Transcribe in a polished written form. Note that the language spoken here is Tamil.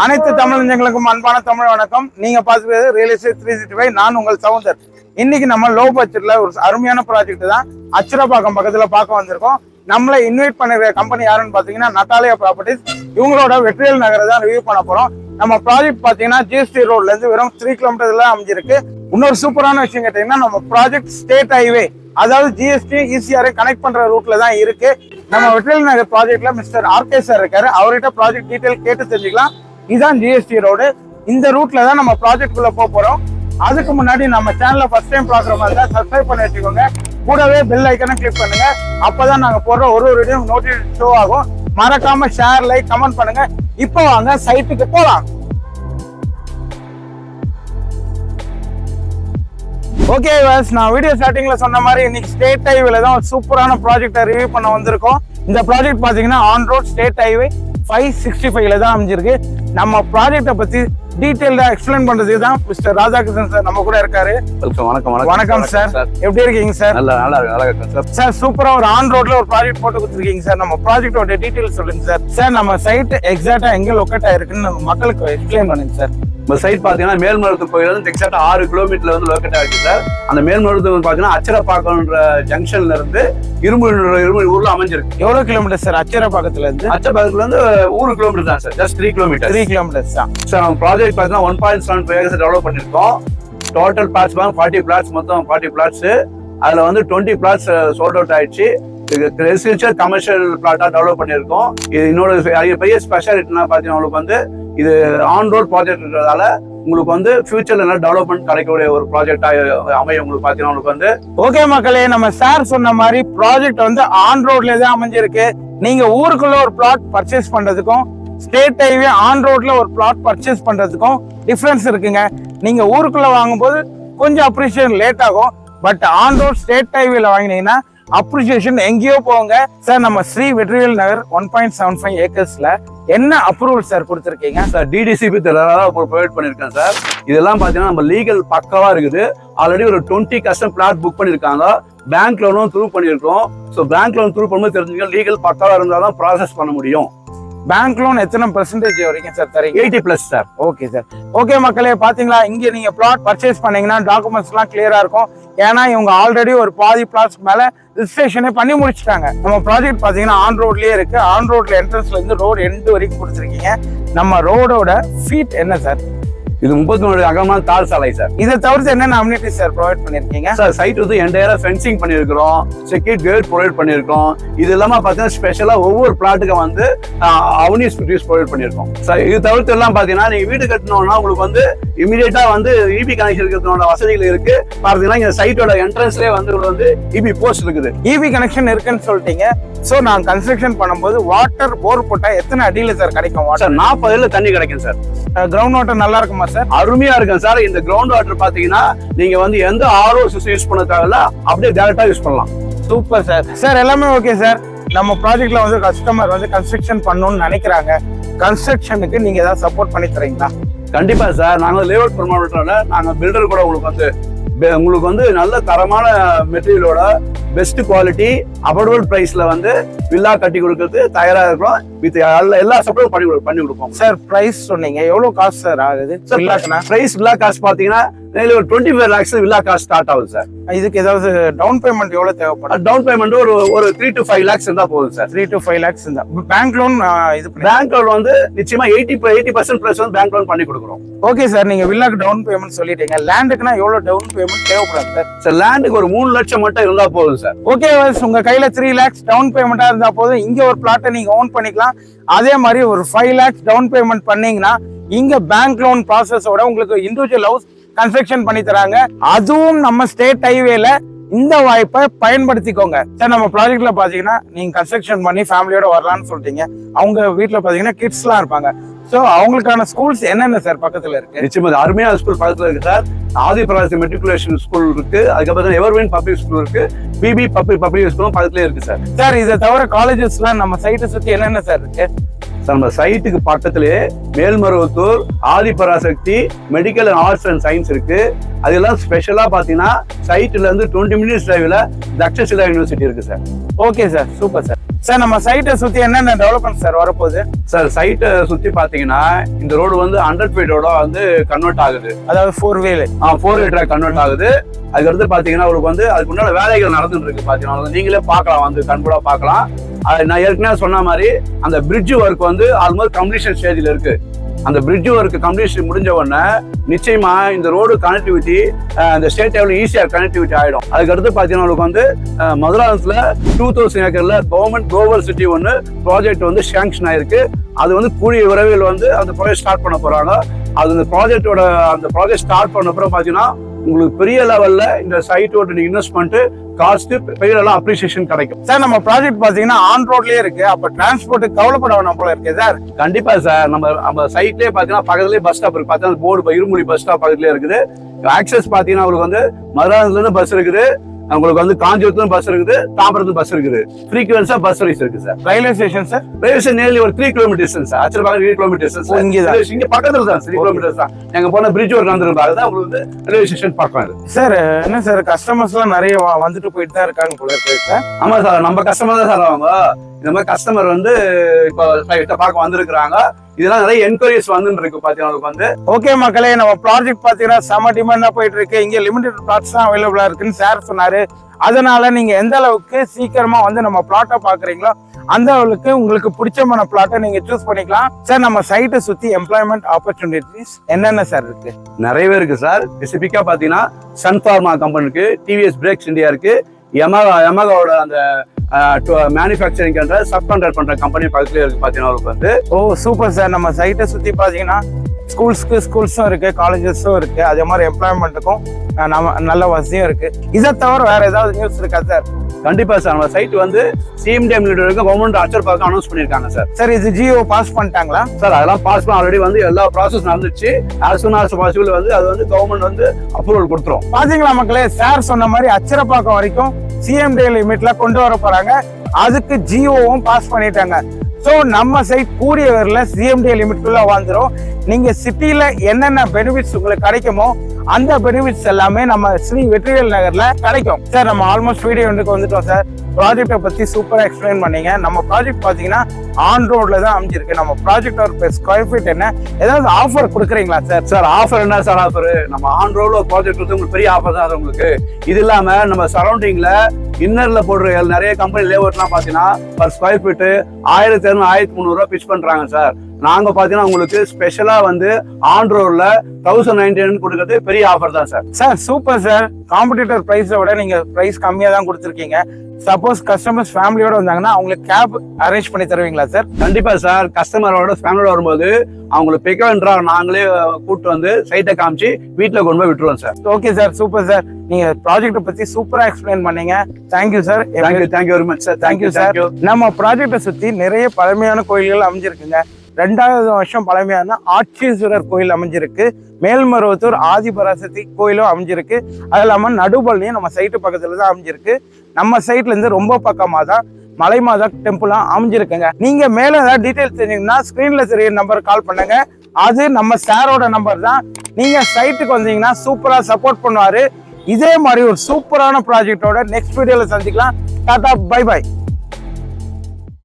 அனைத்து தமிழஞ்சங்களுக்கும் அன்பான தமிழ் வணக்கம். நீங்க பார்த்துக்கிறது ரியல் எஸ்டேட் 365. நான் உங்கள் சவுந்தர். இன்னைக்கு நம்ம லோ பட்ஜெட்ல ஒரு அருமையான ப்ராஜெக்ட் தான் அச்சிரப்பாக்கம் பக்கத்துல பார்க்க வந்திருக்கோம். நம்மளை இன்வைட் பண்ணிருக்க கம்பெனி யாருன்னு பாத்தீங்கன்னா நட்டாலியா ப்ராப்பர்ட்டிஸ். இவங்களோட வெற்றிவேல் நகரை தான் ரிவ்யூ பண்ண போறோம். நம்ம ப்ராஜெக்ட் பாத்தீங்கன்னா ஜிஎஸ்டி ரோட்ல இருந்து வெறும் 3 கிலோமீட்டர்ல அமைஞ்சிருக்கு. இன்னொரு சூப்பரான விஷயம் கேட்டீங்கன்னா நம்ம ப்ராஜெக்ட் ஸ்டேட் ஹைவே, அதாவது ஜிஎஸ்டி இசிஆரை கனெக்ட் பண்ற ரூட்ல தான் இருக்கு. நம்ம வெற்றிவேல் நகர் ப்ராஜெக்ட்ல மிஸ்டர் ஆர்கே சார் இருக்காரு. அவர்கிட்ட ப்ராஜெக்ட் டீடைல் கேட்டு தெரிஞ்சுக்கலாம். இதுதான் ஜிஎஸ்டி ரோடு. இந்த ரூட்ல தான் நம்ம ப்ராஜெக்ட் குள்ள போறோம். அதுக்கு முன்னாடி நம்ம சேனலை ஃபர்ஸ்ட் டைம் பாக்குற மாதிரி தான் சப்ஸ்கிரைப் பண்ணி வச்சுக்கோங்க. கூடவே பெல் ஐக்கனை கிளிக் பண்ணுங்க. அப்பதான் நாங்க போடுற ஒரு வீடியோ நோட்டிஃபிகேஷன் ஷோ ஆகும். மறக்காம ஷேர், லைக், கமெண்ட் பண்ணுங்க. இப்போ வாங்க சைட்டுக்கு போலாம். ஓகே வாஸ், நான் வீடியோ ஸ்டார்டிங்ல சொன்ன மாதிரி இன்னைக்கு ஸ்டேட் ஹைவேல தான் ஒரு சூப்பரான ப்ராஜெக்டை ரிவ்யூ பண்ண வந்திருக்கோம். இந்த ப்ராஜெக்ட் பாத்தீங்கன்னா ஆன் ரோட் ஸ்டேட் ஹைவே 565ல தான் அமைஞ்சிருக்கு. நம்ம ப்ராஜெக்டை பத்தி டீடைல்டா எக்ஸ்பிளைன் பண்றதுக்கு தான் மிஸ்டர் ராதாகிருஷ்ணன் சார் நம்ம கூட இருக்காரு. வணக்கம் சார், எப்படி இருக்கீங்க சார்? நல்லா சார். சார் சூப்பரா ஒரு ஆன் ரோட்ல ஒரு ப்ராஜெக்ட் போட்டு கொடுத்துருக்கீங்க சார். நம்ம ப்ராஜெக்டோட டீடைல் சொல்லுங்க சார். சார் நம்ம சைட் எக்ஸாக்டா எங்க லொக்கேட் ஆயிருக்குன்னு நம்ம மக்களுக்கு எக்ஸ்பிளைன் பண்ணுங்க சார். நம்ம சைட் பாத்தீங்கன்னா மேல்மருவத்தூர் கோயில் வந்து எக்ஸாக்டா 6 கிலோமீட்டர்ல வந்து லொக்கேட் ஆயிருக்கு சார். அந்த மேல்மருவத்தூர் பாத்தீங்கன்னா அச்சரப்பாக்கம்ன்ற ஜங்ஷன்ல இருந்து இரும்பு ஊர்ல அமைஞ்சிருக்கு. எவ்வளவு கிலோமீட்டர் சார் அச்சரப்பாக்கத்துல இருந்து? அச்சரப்பாக்கத்துல இருந்து 1 கிலோமீட்டர் தான் சார். Just 3 kilometre. 3 கிலோமீட்டர்ஸ் தான் சார். நம்ம ப்ராஜெக்ட் பாத்தீங்கன்னா 1.75 ஏக்கர்ஸ் டெவலப் பண்ணிருக்கோம். டோட்டல் பிளாட்ஸ் 40 பிளாட்ஸ், மொத்தம் 40 பிளாட்ஸ். அதுல வந்து 20 பிளாட்ஸ் சோல்ட் அவுட் ஆயிடுச்சு. ரெசிடென்ஷியல் கமர்ஷியல் பிளாட்டா டெவலப் பண்ணிருக்கோம். இது இன்னொரு பெரிய ஸ்பெஷாலிட்டினா பாத்தீங்கன்னா உங்களுக்கு வந்து இது ஆன் ரோட் ப்ராஜெக்ட்ன்றதால உங்களுக்கு வந்து ஃபியூச்சர்ல என்ன டெவலப்மெண்ட் கிடைக்கக்கூடிய ஒரு ப்ராஜெக்டா அமையும். உங்களுக்கு பாத்தீங்கன்னா உங்களுக்கு வந்து ஓகே மக்களே, நம்ம சார் சொன்ன மாதிரி ப்ராஜெக்ட் வந்து ஆன் ரோட்ல தான் அமைஞ்சிருக்கு. நீங்க ஊருக்குள்ள ஒரு பிளாட் பர்ச்சேஸ் பண்றதுக்கும் ஸ்டேட் ஹைவே ஆன் ரோட்ல ஒரு பிளாட் பர்ச்சேஸ் பண்றதுக்கும் டிஃபரன்ஸ் இருக்குங்க. நீங்க ஊருக்குள்ள வாங்கும்போது கொஞ்சம் அப்ரிசியேஷன் லேட் ஆகும். பட் ஆன் ரோட் ஸ்டேட் ஹைவேல வாங்கினீங்கன்னா அப்ரிசியேஷன் எங்கேயோ போங்க சார். நம்ம ஸ்ரீ வெற்றிவேல் நகர் 1.75 ஏக்கர்ஸ்ல என்ன அப்ரூவல் சார் கொடுத்துருக்கீங்க சார்? டிடிசிபி ப்ரொவைட் பண்ணிருக்கேன் சார். இதெல்லாம் பாத்தீங்கன்னா நம்ம லீகல் பக்கவா இருக்குது. ஆல்ரெடி ஒரு 20 கஸ்டம் பிளாட் புக் பண்ணிருக்காங்க. பேங்க் லோனும் த்ரூ பண்ணிருக்கோம். ஸோ பேங்க் லோன் த்ரூ பண்ணும்போது தெரிஞ்சுங்க லீகல் பக்கவா இருந்தாலும் ப்ராசஸ் பண்ண முடியும். பேங்க் லோன் எத்தனை பெர்சன்டேஜ் வரைக்கும் சார் தரீங்க? 80+ சார். Okay sir. ஓகே மக்களே, பாத்தீங்களா இங்க நீங்க பிளாட் பர்ச்சேஸ் பண்ணீங்கன்னா டாக்குமெண்ட்ஸ் எல்லாம் கிளியரா இருக்கும். ஏன்னா இவங்க ஆல்ரெடி ஒரு பாதி பிளாட்ஸ் மேல ரிஜிஸ்ட்ரேஷனே பண்ணி முடிச்சிட்டாங்க. நம்ம ப்ராஜெக்ட் பாத்தீங்கன்னா ஆன் ரோட்லயே இருக்கு. ஆன் ரோட்ல என்ட்ரன்ஸ்ல இருந்து ரோடு எண்டு வரைக்கும் கொடுத்துருக்கீங்க. நம்ம ரோடோட ஃபீட் என்ன சார்? இது 33 அகமான தார் சாலை சார். இதை தவிர்த்து என்னென்ன அம்யூனிட்டிஸ் சார் ப்ரொவைட் பண்ணிருக்கீங்க? சார் சைட் வந்து என்டையரா ஃபென்சிங் பண்ணிருக்கிறோம், செக்யூரிட்டி கேட் ப்ரொவைட் பண்ணிருக்கோம். இது இல்லாம பாத்தீங்கன்னா ஸ்பெஷலா ஒவ்வொரு பிளாட்டுக்கு வந்து அவனிஸ் ப்ரொவைட் பண்ணிருக்கோம் சார். இது தவிர்த்து எல்லாம் பாத்தீங்கன்னா நீங்க வீடு கட்டணும்னா உங்களுக்கு வந்து இமீடியட்டா வந்து இபி கனெக்ஷன் இருக்கிறதோட வசதிகள் இருக்கு. பாத்தீங்கன்னா இந்த சைட்டோட என்ட்ரன்ஸ்லயே வந்து இபி போஸ்ட் இருக்குது. இபி கனெக்ஷன் இருக்குன்னு சொல்லிட்டீங்க. சோ நான் கன்ஸ்ட்ரக்ஷன் பண்ணும்போது வாட்டர் போர் போட்டா எத்தனை அடியில சார் கிடைக்கும் வாட்டர்? 40 அடியில தண்ணி கிடைக்கும் சார். கிரவுண்ட் வாட்டர் நல்லா இருக்குமா சார்? அருமையா இருக்கும் சார். இந்த கிரவுண்ட் வாட்டர் பாத்தீங்கன்னா நீங்க வந்து எந்த ஆர்ஓ சிஸ்டம் யூஸ் பண்ண தேவையில்ல, அப்படியே டைரக்டா யூஸ் பண்ணலாம். Super sir. சார் எல்லாமே ஓகே சார். நம்ம ப்ராஜெக்ட்ல வந்து கஸ்டமர் வந்து கன்ஸ்ட்ரக்ஷன் பண்ணணும்னு நினைக்கிறாங்க. கன்ஸ்ட்ரக்ஷனுக்கு நீங்க ஏதாவது சப்போர்ட் பண்ணி தரீங்களா? கண்டிப்பா சார். நாங்க லேஅவுட் ப்ரொமோட்டர்ல நாங்க பில்டர் கூட உங்களுக்கு வந்து நல்ல தரமான மெட்டீரியலோட பெஸ்ட் குவாலிட்டி அஃபோர்டபுள் பிரைஸ்ல வந்து வில்லா கட்டி கொடுக்கறது தயாரா இருக்கிறோம். வித் எல்லா சப்போர்ட்டும் பண்ணி கொடுப்போம் சார். பிரைஸ் சொன்னீங்க, எவ்வளவு காஸ்ட் சார் ஆகுது? பிரைஸ் வில்லா காஸ்ட் பாத்தீங்கன்னா ஒரு 25 lakhs வில்லா காஸ்ட் ஸ்டார்ட் ஆகுது சார். இதுக்கு ஏதாவது டவுன் பேமெண்ட் எவ்வளவு தேவைப்படும்? டவுன் பேமெண்ட் ஒரு 3 to 5 lakhs இருந்தா போதும் சார். 3 to 5 lakhs இருந்தா பேங்க் லோன் பேங்க் லோன் வந்து நிச்சயமா 80% பிளஸ் வந்து பேங்க் லோன் பண்ணி கொடுக்குறோம். Okay sir. நீங்க வில்லாக்கு டவுன் பேமெண்ட் சொல்லிட்டீங்க. லேண்டுக்குனா எவ்வளவு டவுன் பேமெண்ட் தேவைப்படும் சார்? சார் லேண்டுக்கு ஒரு 3 லட்சம் மட்டும் இருந்தா போதும் சார். ஓகே, உங்க கையில 3 lakhs டவுன் பேமெண்டா இருந்தா போதும். இங்க ஒரு பிளாட்டை நீங்க ஓன் பண்ணிக்கலாம். அதே மாதிரி ஒரு 5 lakhs டவுன் பேமெண்ட் பண்ணீங்கன்னா இங்க பேங்க் லோன் ப்ராசஸோட உங்களுக்கு இண்டிவிஜுவல் ஹவுஸ் கன்ஸ்ட்ரக்ஷன் பண்ணி தராங்க. அதுவும் நம்ம ஸ்டேட் ஹைவேல. இந்த வாய்ப்பை பயன்படுத்திக்கோங்க சார். நம்ம ப்ராஜெக்ட்ல பாத்தீங்கன்னா நீங்க கன்ஸ்ட்ரக்ஷன் பண்ணி ஃபேமிலியோட வரலாம்னு சொல்லிட்டீங்க. அவங்க வீட்டுல பாத்தீங்கன்னா கிட்ஸ் எல்லாம் இருப்பாங்க. சோ அவங்களுக்கான ஸ்கூல்ஸ் என்னென்ன சார் பக்கத்துல இருக்கு? நிச்சயமா அருமையான ஸ்கூல் பக்கத்துல இருக்கு சார். ஆதிபராசக்தி மெட்ரிகுலேஷன் ஸ்கூல் இருக்கு. அதுக்கப்புறம் எவர்வின் பப்ளிக் ஸ்கூல் இருக்கு. பிபி பப்ளிக் ஸ்கூலும் பக்கத்துல இருக்கு சார். சார் இதை தவிர காலேஜஸ் எல்லாம் நம்ம சைட்டை சுத்தி என்னென்ன சார் இருக்கு? நம்ம சைட்டுக்கு பக்கத்திலே Melmaruvathur Adhiparasakthi medical and arts and science இருக்கு. அதெல்லாம் ஸ்பெஷலா பாத்தீங்கன்னா சைட்ல இருந்து 20 minutes டிரைவ்ல தக்ஷசிலா யூனிவர்சிட்டி இருக்கு sir. Okay sir, super sir. Sir நம்ம சைட்டை சுத்தி என்னென்ன டெவலப்மெண்ட் சார் வரப்போகுது? சார் சைட்டை சுத்தி பாத்தீங்கன்னா இந்த ரோடு வந்து 100 feet ரோட வந்து கன்வெர்ட் ஆகுது. அதாவது 4 wheel 4 way track கன்வெர்ட் ஆகுது. அதுக்கடுத்து பாத்தீங்கன்னா உங்களுக்கு வந்து அதுக்கு முன்னாடி வேலைகள் நடந்துட்டு இருக்கு பாத்தீங்கன்னா நீங்களே பார்க்கலாம், வந்து கண்கூடா பார்க்கலாம். அது நான் ஏற்கனவே சொன்ன மாதிரி அந்த பிரிட்ஜ் ஒர்க் வந்து ஆல்மோஸ்ட் கம்ப்ளீஷன் ஸ்டேஜ்ல இருக்கு. அந்த பிரிட்ஜ் ஒர்க் கம்ப்ளீஷன் முடிஞ்ச உடனே நிச்சயமா இந்த ரோடு கனெக்டிவிட்டி இந்த ஸ்டேட் லெவலில் ஈஸியாக கனெக்டிவிட்டி ஆகிடும். அதுக்கடுத்து பார்த்தீங்கன்னா உங்களுக்கு வந்து மதுராந்தகத்தில் 2000 ஏக்கர்ல கவர்மெண்ட் குளோபல் சிட்டி ஒன்று ப்ராஜெக்ட் வந்து சேங்ஷன் ஆயிருக்கு. அது வந்து கூடிய விரைவில் வந்து அந்த ப்ராஜெக்ட் ஸ்டார்ட் பண்ண போறாங்க. அது அந்த ப்ராஜெக்ட் ஸ்டார்ட் பண்ண அப்புறம் பார்த்தீங்கன்னா உங்களுக்கு பெரிய லெவல்ல இந்த சைட்டோட இன்வெஸ்ட்மெண்ட் காஸ்ட் பெரிய லெவல் அப்ரிசியேஷன் கிடைக்கும். சார் நம்ம ப்ராஜெக்ட் பாத்தீங்கன்னா ஆன் ரோட்லயே இருக்கு. அப்ப டிரான்ஸ்போர்ட் கவலைப்பட வேணாம் போல இருக்கு சார். கண்டிப்பா சார், நம்ம சைட்லயே பாத்தீங்கன்னா பக்கத்துலயே பஸ் ஸ்டாப் இருக்கு. பாத்தீங்கன்னா போர்டு இருமொழி பஸ் ஸ்டாப் பக்கத்துலயே இருக்குது. ஆக்சஸ் பாத்தீங்கன்னா உங்களுக்கு வந்து மதுராந்தகத்துல இருந்து பஸ் இருக்குது, உங்களுக்கு வந்து காஞ்சிபுரத்துல பஸ் இருக்குது, தாம்பரத்துல பஸ் இருக்குது. ஃப்ரீக்வன்ஸா பஸ் சர்வீஸ் இருக்கு sir. Railway station sir? Railway station nearly ஒரு 3 கிலோமீட்டர்ஸ் சார். ஆக்சுவலா 3 கிலோமீட்டர்ஸ் இங்க பக்கத்துல தான் 3 கிலோமீட்டர்ஸ் தான். எங்க போன பிரிட்ஜ் ஒர்க் வந்துருப்பாங்க தான் உங்களுக்கு வந்து ரயில்வே ஸ்டேஷன் பார்க்கலாம். சார் என்ன சார் கஸ்டமர்ஸ் எல்லாம் நிறைய வந்துட்டு போயிட்டு தான் இருக்காங்க போல இருக்கு சார். ஆமா சார், நம்ம கஸ்டமர் தான் சார் அவங்க. இந்த மாதிரி கஸ்டமர் வந்து இப்போ பார்க்க வந்திருக்கிறாங்க. இதெல்லாம் நிறைய என்கொயரிஸ் வந்துட்டு இருக்கு பாத்தீங்கன்னா வந்து. ஓகே மக்களே, நம்ம ப்ராஜெக்ட் பாத்தீங்கன்னா செம டிமாண்டா போயிட்டு இருக்கு. இங்க லிமிடெட் பிளாட்ஸ் தான் அவைலபிளா இருக்குன்னு சார் சொன்னாரு. அதனால நீங்க எந்த அளவுக்கு சீக்கிரமா வந்து நம்ம பிளாட்டை பாக்குறீங்களோ அந்த அளவுக்கு உங்களுக்கு பிடிச்சமான பிளாட்டை நீங்க சூஸ் பண்ணிக்கலாம். சார் நம்ம சைட்டை சுத்தி எம்ப்ளாய்மெண்ட் ஆப்பர்ச்சுனிட்டிஸ் என்னென்ன சார் இருக்கு? நிறையவே இருக்கு சார். ஸ்பெசிபிக்கா பாத்தீங்கன்னா சன்ஃபார்மா கம்பெனி இருக்கு, டிவிஎஸ் பிரேக்ஸ் இந்தியா இருக்கு, யமகாவோட அந்த மேனுஃபேக்சரிங் சப் கான்ட்ராக்ட் பண்ற கம்பெனி பக்கத்துல இருக்கு பாத்தீங்கன்னா வந்து. ஓ சூப்பர் சார். நம்ம சைட்டை சுத்தி பாத்தீங்கன்னா ஸ்கூல்ஸும் இருக்கு, காலேஜஸும் இருக்கு, அதே மாதிரி எம்ப்ளாய்மெண்ட்டுக்கும் நல்ல வசதியும் இருக்கு. இதை தவிர வேற ஏதாவது நியூஸ் இருக்கா சார்? கண்டிப்பா சார், நம்ம சைட் வந்து சிஎம்டிஎம் கவர்மெண்ட் அச்சர் பார்க்க அனௌன்ஸ் பண்ணிருக்காங்க சார். சார் இது ஜியோ பாஸ் பண்ணிட்டாங்களா சார்? அதெல்லாம் பாஸ் பண்ண ஆல்ரெடி வந்து எல்லா ப்ராசஸ் நடந்துச்சு. as soon as possible வந்து அது வந்து கவர்மெண்ட் வந்து அப்ரூவல் கொடுத்துரும். பாத்தீங்களா மக்களே, சார் சொன்ன மாதிரி அச்சரப்பாக்கம் வரைக்கும் சிஎம்டி லிமிட்ல கொண்டு வர போறாங்க. அதுக்கு ஜியோவும் பாஸ் பண்ணிட்டாங்க. ஸோ நம்ம சைட் கூடிய வரல சிஎம்டி லிமிட்குள்ள வந்துடும். நீங்க சிட்டில என்னென்ன பெனிஃபிட்ஸ் உங்களுக்கு கிடைக்குமோ அந்த பெனிஃபிட்ஸ் எல்லாமே நம்ம ஸ்ரீ வெற்றிவேல் நகர்ல கிடைக்கும். சார் நம்ம ஆல்மோஸ்ட் வீடியோ வந்துட்டோம் சார். ப்ராஜெக்டை பத்தி சூப்பரா எக்ஸ்பிளைன் பண்ணீங்க. நம்ம ப்ராஜெக்ட் பாத்தீங்கன்னா ஆன் ரோட்ல தான் அமைஞ்சிருக்கு. நம்ம ப்ராஜெக்ட் ஸ்கொயர் ஃபீட் என்ன ஏதாவது ஆஃபர் கொடுக்குறீங்களா சார்? சார் ஆஃபர் என்ன சார் ஆஃபர்? நம்ம ஆன் ரோட்ல ஒரு ப்ராஜெக்ட் வந்து உங்களுக்கு பெரிய ஆஃபர் தான் உங்களுக்கு. இது இல்லாம நம்ம சரௌண்டிங்ல இன்னர்ல போடுற நிறைய கம்பெனி லேஅவுட்லாம் பாத்தீங்கன்னா பர் ஸ்கொயர் ஃபீட் 1200 1300 ரூபாய் பிச் பண்றாங்க சார். நாங்க பாத்தீங்கன்னா உங்களுக்கு ஸ்பெஷலா வந்து ஆன் ரோட்ல 1099 கொடுக்கறது பெரிய ஆஃபர் தான் sir. Sir super sir. Competitor பிரைஸை விட நீங்க பிரைஸ் கம்மியா தான் கொடுத்துருக்கீங்க. சப்போஸ் கஸ்டமர்ஸ் ஃபேமிலியோட வந்தாங்கன்னா அவங்களுக்கு கேப் அரேஞ்ச் பண்ணி தருவீங்களா சார்? கண்டிப்பா சார். கஸ்டமரோட ஃபேமிலியோட வரும்போது அவங்களுக்கு பிக்கவென்றா நாங்களே கூப்பிட்டு வந்து சைட்டை காமிச்சு வீட்டுல கொண்டு போய் விட்டுருவோம் sir. Okay sir, super sir. நீங்க ப்ராஜெக்ட் பத்தி சூப்பரா எக்ஸ்பிளைன் பண்ணீங்க. Thank you sir. Thank you very much sir. Thank you sir. நம்ம ப்ராஜெக்டை சுத்தி நிறைய பழமையான கோயில்கள் அமைஞ்சிருக்குங்க. 2000 வருஷம் பழமையான ஆட்சீஸ்வரர் கோயில் அமைஞ்சிருக்கு. மேல்மருவத்தூர் ஆதிபராசக்தி கோயிலும் அமைஞ்சிருக்கு. அது இல்லாம நடுபழனியும் நம்ம சைட்டு பக்கத்துல தான் அமைஞ்சிருக்கு. நம்ம சைட்ல இருந்து ரொம்ப பக்கமா தான் மலைமாதா டெம்பிளும் அமைஞ்சிருக்குங்க. நீங்க மேல ஏதாவது டீடைல்ஸ் தெரிஞ்சீங்கன்னா ஸ்கிரீன்ல தெரிய நம்பர் கால் பண்ணுங்க. அது நம்ம சாரோட நம்பர் தான். நீங்க சைட்டுக்கு வந்தீங்கன்னா சூப்பரா சப்போர்ட் பண்ணுவாரு. இதே மாதிரி ஒரு சூப்பரான ப்ராஜெக்டோட நெக்ஸ்ட் வீடியோல சந்திக்கலாம். Tata bye by.